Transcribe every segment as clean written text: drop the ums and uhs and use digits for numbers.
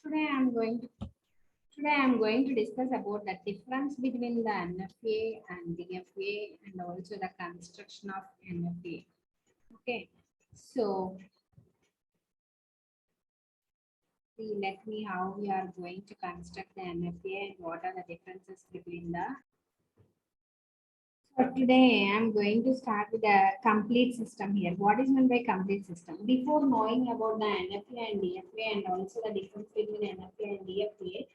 Today I am going to discuss about the difference between the NFA and DFA and also the construction of NFA. Okay, so let me how we are going to construct the NFA and what are the differences between the. So today I am going to start with the complete system here. What is meant by complete system? Before knowing about the NFA and DFA and also the difference between NFA and DFA,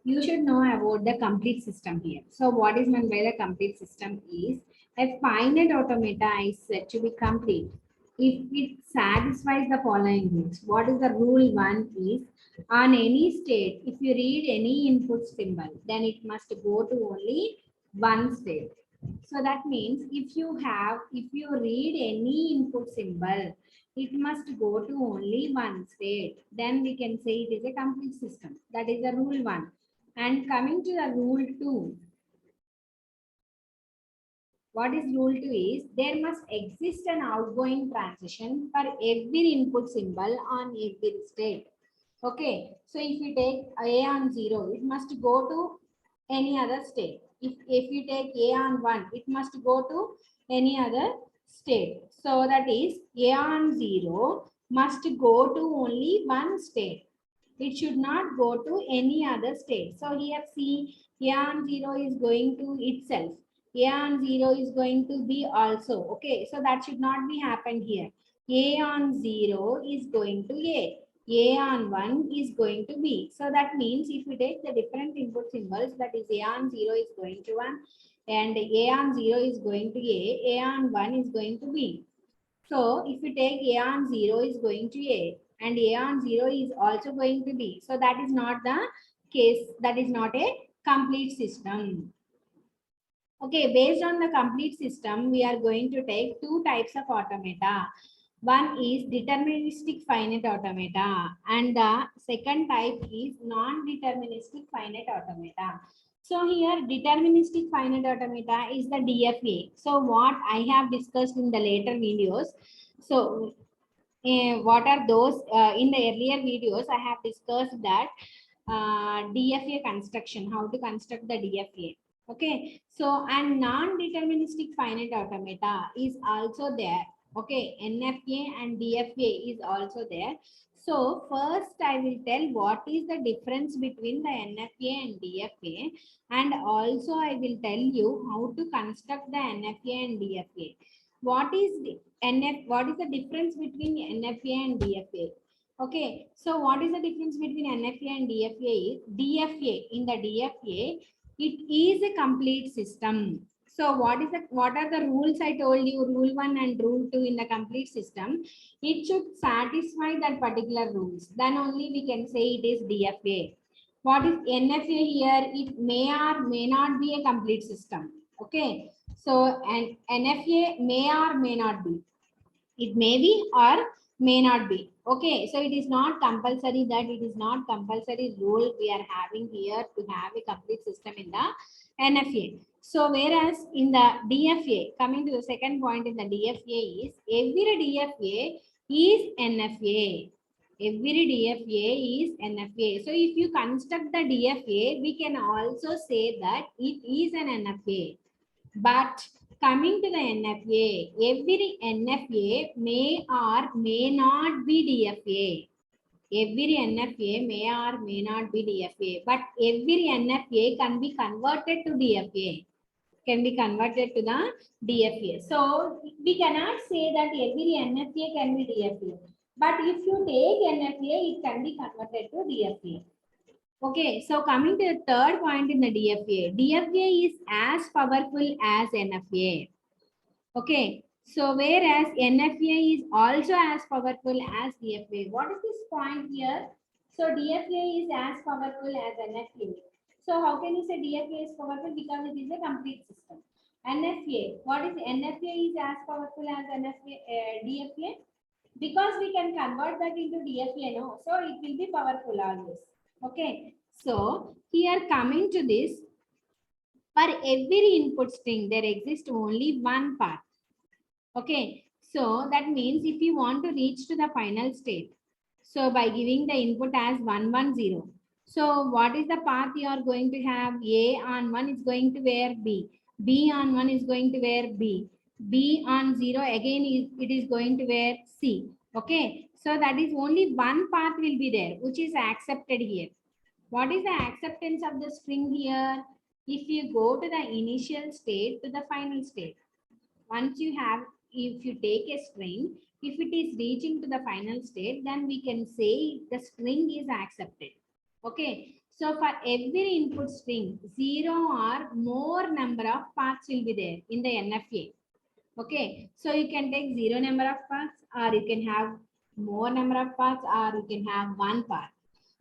you should know about the complete system here. So what is meant by the complete system is a finite automata is said to be complete if it satisfies the following rules. What is the rule? One is on any state, if you read any input symbol, then it must go to only one state. So that means if you read any input symbol, it must go to only one state. Then we can say it is a complete system. That is the rule one. And coming to the rule 2, what is rule 2 is there must exist an outgoing transition for every input symbol on every state. Okay, so if you take A on 0, it must go to any other state. If you take A on 1, it must go to any other state. So that is A on 0 must go to only one state. It should not go to any other state. So here see A on 0 is going to itself. A on 0 is going to be also. Okay, so that should not be happened here. A on 0 is going to A. A on 1 is going to B. So that means if we take the different input symbols, that is A on 0 is going to 1 and A on 0 is going to A on 1 is going to B. So if we take A on 0 is going to A and A on 0 is also going to B. So that is not the case. That is not a complete system. Okay, based on the complete system, we are going to take two types of automata. One is deterministic finite automata and the second type is non-deterministic finite automata. So here deterministic finite automata is the DFA. So what I have discussed in the later videos. So what are those? In the earlier videos, I have discussed that DFA construction, how to construct the DFA. Okay, so and non-deterministic finite automata is also there. Okay, NFA and DFA is also there. So first I will tell what is the difference between the NFA and DFA, and also I will tell you how to construct the NFA and DFA. What is the difference between NFA and DFA? Okay, so what is the difference between NFA and DFA is DFA. In the DFA, it is a complete system. So what are the rules I told you? Rule 1 and rule 2 in the complete system. It should satisfy that particular rules. Then only we can say it is DFA. What is NFA here? It may or may not be a complete system. Okay. So and NFA may or may not be. It may be or may not be. Okay, so it is not compulsory that it is not compulsory rule we are having here to have a complete system in the NFA. So whereas in the DFA, coming to the second point in the DFA is every DFA is NFA. Every DFA is NFA. So if you construct the DFA, we can also say that it is an NFA. But coming to the NFA, every NFA may or may not be DFA. Every NFA may or may not be DFA, but every NFA can be converted to DFA. Can be converted to the DFA. So we cannot say that every NFA can be DFA. But if you take NFA, it can be converted to DFA. Okay, so coming to the third point in the DFA. DFA is as powerful as NFA. Okay, so whereas NFA is also as powerful as DFA. What is this point here? So DFA is as powerful as NFA. So how can you say DFA is powerful? Because it is a complete system. NFA, what is NFA is as powerful as NFA, DFA? Because we can convert that into DFA, no? So it will be powerful always. Okay, so here coming to this, for every input string, there exists only one path. Okay, so that means if you want to reach to the final state, So by giving the input as 110. So what is the path you are going to have? A on 1 is going to where B. B on 1 is going to where B. B on 0 again it is going to where C. Okay. So that is only one path will be there, which is accepted here. What is the acceptance of the string here? If you go to the initial state to the final state. Once you have, if you take a string, if it is reaching to the final state, then we can say the string is accepted. Okay. So for every input string, 0 or more number of paths will be there in the NFA. Okay. So you can take 0 number of paths, or you can have more number of paths, or you can have one path.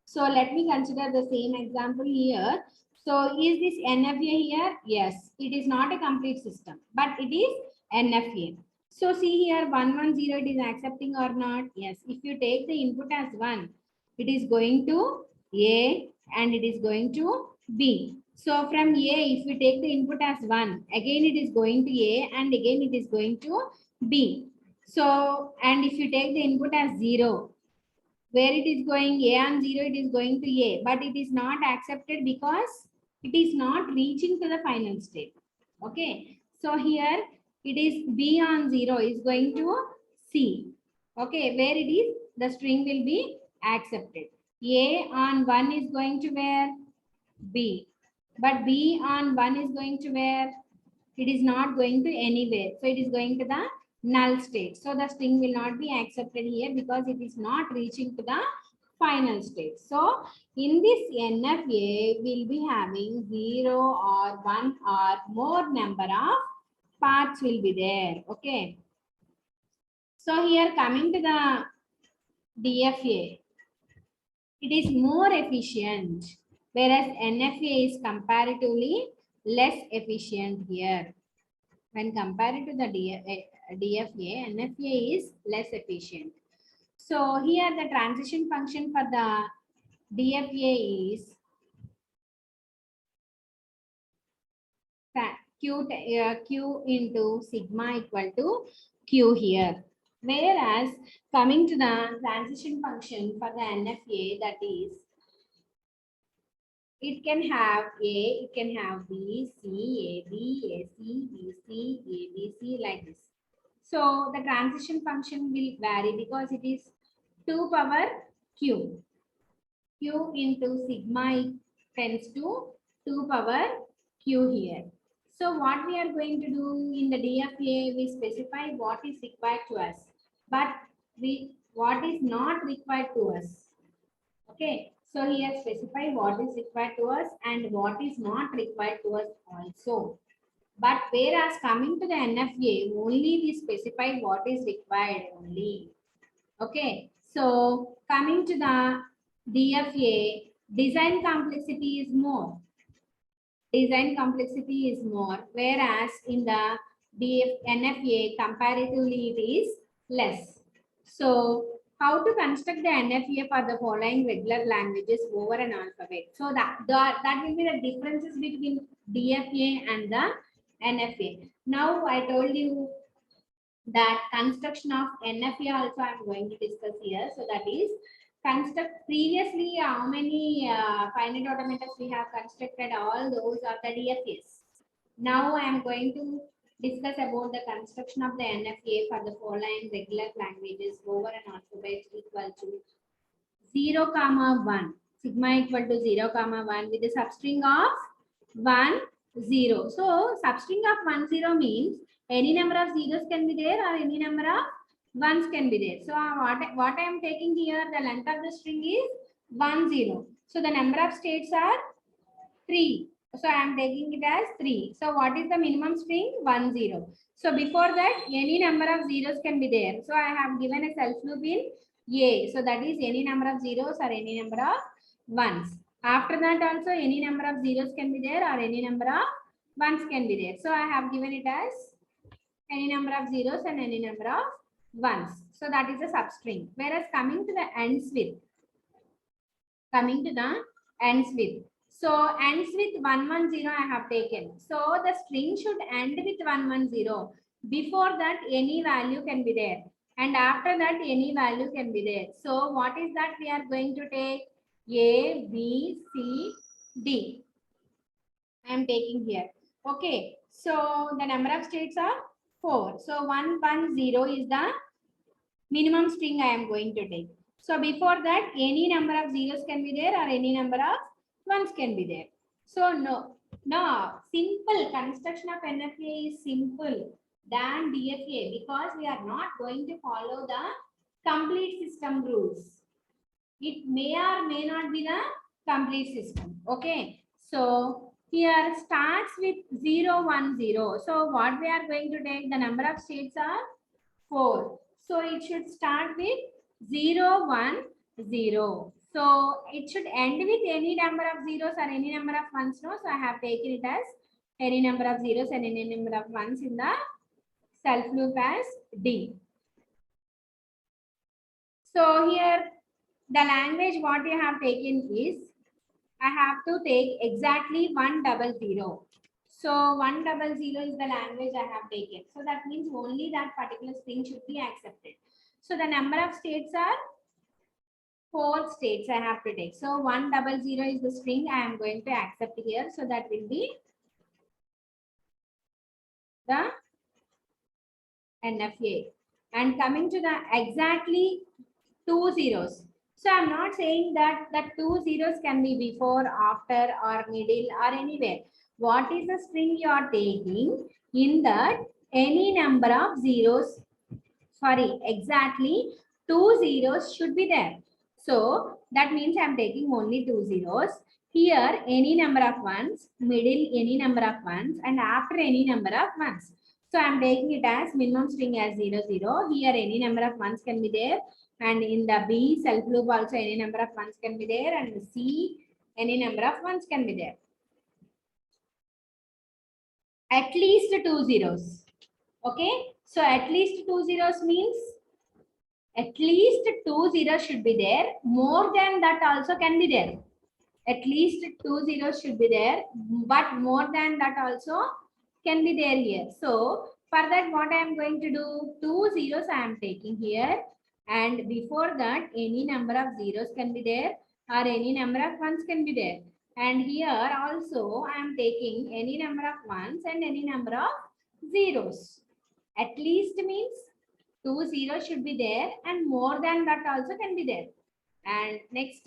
So let me consider the same example here. So is this NFA here? Yes, it is not a complete system, but it is NFA. So see here 110 it is accepting or not? Yes. If you take the input as 1, it is going to A and it is going to B. So from A, if we take the input as 1, again it is going to A and again it is going to B. So, and if you take the input as 0, where it is going A on 0, it is going to A, but it is not accepted because it is not reaching to the final state. Okay. So here it is B on 0 is going to C. Okay. Where it is, the string will be accepted. A on 1 is going to where? B. But B on 1 is going to where? It is not going to anywhere. So it is going to the null state. So the string will not be accepted here because it is not reaching to the final state. So in this NFA, we'll be having 0 or 1 or more number of paths will be there. Okay. So here coming to the DFA, it is more efficient, whereas NFA is comparatively less efficient here. When compared to the DFA, NFA is less efficient. So here the transition function for the DFA is Q into sigma equal to Q here. Whereas coming to the transition function for the NFA, that is, it can have A, it can have B, C, A, B, A, C, B, C, A, B, C, like this. So the transition function will vary because it is 2 power Q. Q into sigma tends to 2 power Q here. So what we are going to do in the DFA, we specify what is required to us, but what is not required to us. Okay. So here specify what is required to us and what is not required to us also. But whereas coming to the NFA, only we specify what is required only. Okay. So coming to the DFA, design complexity is more. Design complexity is more, whereas in the NFA, comparatively it is less. So how to construct the NFA for the following regular languages over an alphabet? So that will be the differences between DFA and the NFA. Now I told you that construction of NFA also I am going to discuss here. So that is construct previously how many finite automators we have constructed, all those are the DFAs. Now I am going to discuss about the construction of the NFA for the following regular languages over an alphabet equal to 0, 1. Sigma equal to 0, 1 with a substring of 1, 0. So substring of 1, 0 means any number of zeros can be there or any number of ones can be there. So what I am taking here, the length of the string is 1, 0. So the number of states are 3. So I am taking it as 3. So what is the minimum string? 1, 0. So before that, any number of zeros can be there. So I have given a self loop in A. So that is any number of zeros or any number of ones. After that also any number of zeros can be there or any number of ones can be there. So I have given it as any number of zeros and any number of ones. So that is a substring. Whereas coming to the ends with. So ends with 110 I have taken. So the string should end with 110. Before that any value can be there. And after that, any value can be there. So what is that we are going to take? A, B, C, D. I am taking here. Okay. So the number of states are 4. So 110 is the minimum string I am going to take. So before that, any number of zeros can be there or any number of ones can be there. So no, simple construction of NFA is simple than DFA because we are not going to follow the complete system rules. It may or may not be the complete system. Okay. So here starts with 0, 1, 0. So what we are going to take, the number of states are 4. So it should start with 0, 1, 0. So it should end with any number of zeros or any number of ones. No? So I have taken it as any number of zeros and any number of ones in the self loop as D. So here the language what you have taken is, I have to take exactly 100. So 100 is the language I have taken. So that means only that particular string should be accepted. So the number of states are 4 states I have to take. So 100 is the string I am going to accept here. So that will be the NFA. And coming to the exactly 2 zeros. So I'm not saying that the 2 zeros can be before, after, or middle, or anywhere. What is the string you are taking? In that, any number of zeros, exactly 2 zeros should be there. So that means I'm taking only 2 zeros. Here, any number of ones, middle, any number of ones, and after any number of ones. So I'm taking it as minimum string as 0, 0. Here, any number of ones can be there. And in the B self loop also any number of ones can be there, and C any number of ones can be there. At least 2 zeros. Okay. So at least 2 zeros means at least 2 zeros should be there. More than that also can be there. At least 2 zeros should be there, but more than that also can be there here. So for that, what I am going to do, 2 zeros I am taking here. And before that, any number of zeros can be there or any number of ones can be there. And here also, I am taking any number of ones and any number of zeros. At least means 2 zeros should be there and more than that also can be there. And next,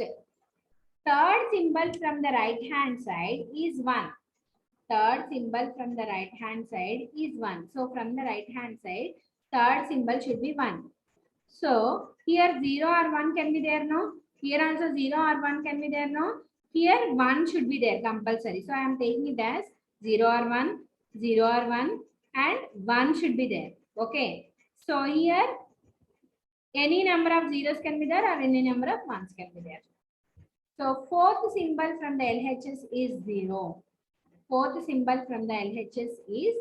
third symbol from the right hand side is 1. Third symbol from the right hand side is 1. So from the right hand side, third symbol should be 1. So here 0 or 1 can be there, no? Here also 0 or 1 can be there, no? Here 1 should be there compulsory. So I am taking it as 0 or 1, 0 or 1 and 1 should be there. Okay. So here any number of zeros can be there or any number of ones can be there. So fourth symbol from the LHS is 0. Fourth symbol from the LHS is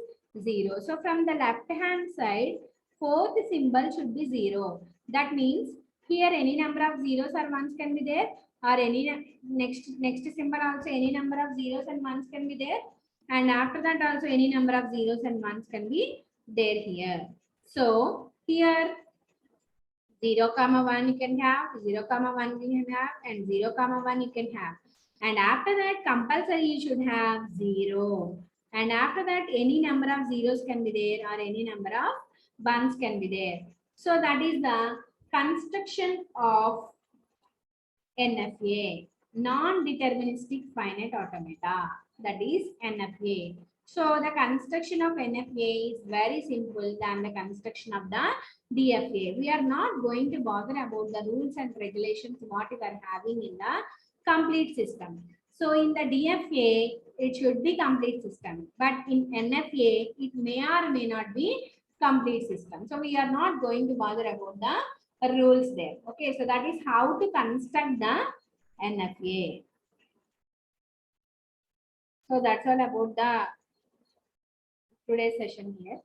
0. So from the left hand side, fourth symbol should be 0. That means here any number of zeros or ones can be there, or any next symbol also any number of zeros and ones can be there, and after that also any number of zeros and ones can be there here. So here 0, 1 you can have, 0, 1 you can have, and 0, 1 you can have. And after that, compulsory you should have 0. And after that, any number of zeros can be there or any number of ones can be there. So that is the construction of NFA, non-deterministic finite automata. That is NFA. So the construction of NFA is very simple than the construction of the DFA. We are not going to bother about the rules and regulations what we are having in the complete system. So in the DFA, it should be complete system. But in NFA, it may or may not be complete system. So we are not going to bother about the rules there. Okay, so that is how to construct the NFA. So that's all about the today's session here.